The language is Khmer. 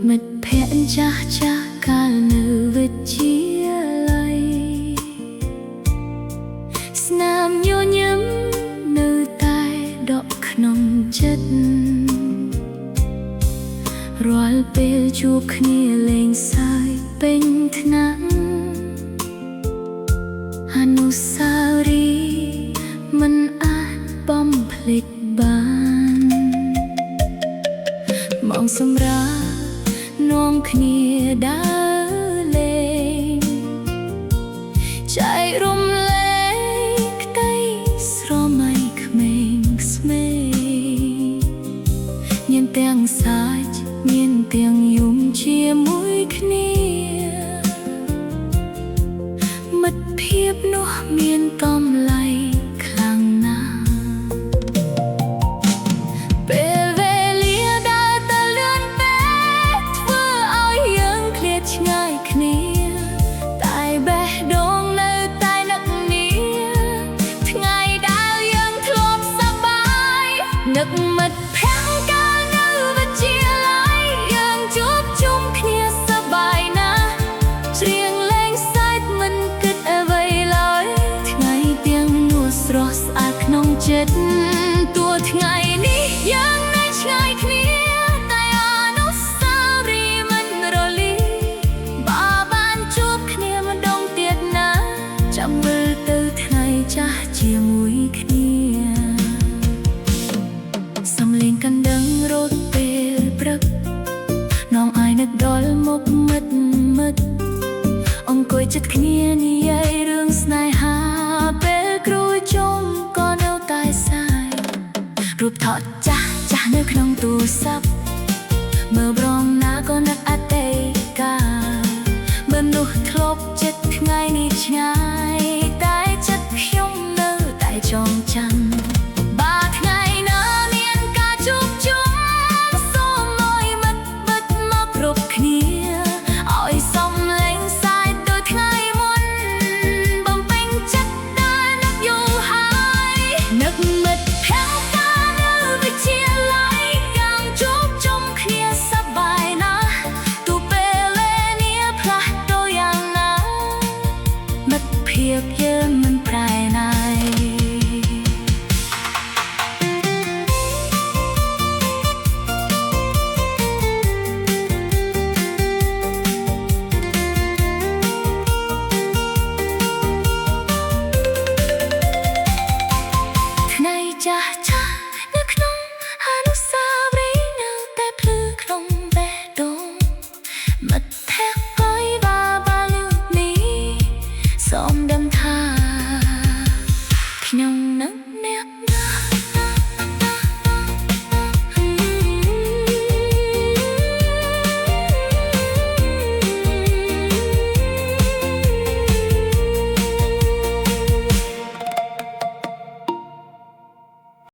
មិត្តភក្តិចាស់ចាស់កាលនៅវិទ្យាល័យស្នាមញញឹមនៅតែដកក្នុងចិត្តរាល់ពេលជួបគ្នាលេងសើចពេញថ្នាក់អនុស្សាវរីយ៍មិនអាចបំភ្លេចបានមកសម្រាប់នាំគ្នាដើរលេងចែករំលែកក្តីស្រមៃក្មេងស្មេញៀនទាំងសាច់ញៀនទាំងយំជាមួយគ្នាមិត្តភាពនោះមានតម្លៃខ្លាំងណាស់ឆ្ងាយគ្នាតែបេះដូងនៅតែនឹកនាថ្ងៃដែលយើងធ្លាប់សប្បាយនឹកមិត្តភក្តិកាលនៅវិទ្យាល័យយើងជួបជុំគ្នាសប្បាយណាស់ច្រៀងលេងសើចមិនគិតអ្វីឡើយថ្ងៃទាំងនោះស្រស់ស្អាតក្នុងចិត្តទោះថ្ងៃនេះយើងនៅឆ្ងាយគ្នាចាំមើលទៅថ្ងៃចាស់ជាមួយគ្នាសំលេងកណ្ដឹងរត់ពេលព្រឹកនាំឲ្យនឹកដល់មុខមិត្តអង្គុយជិតគ្នានិយាយរឿងស្នេហាពេលគ្រូជុំក៏នៅតែសាយរូបថតចាស់នៅក្នុងទូរស័ព្ទ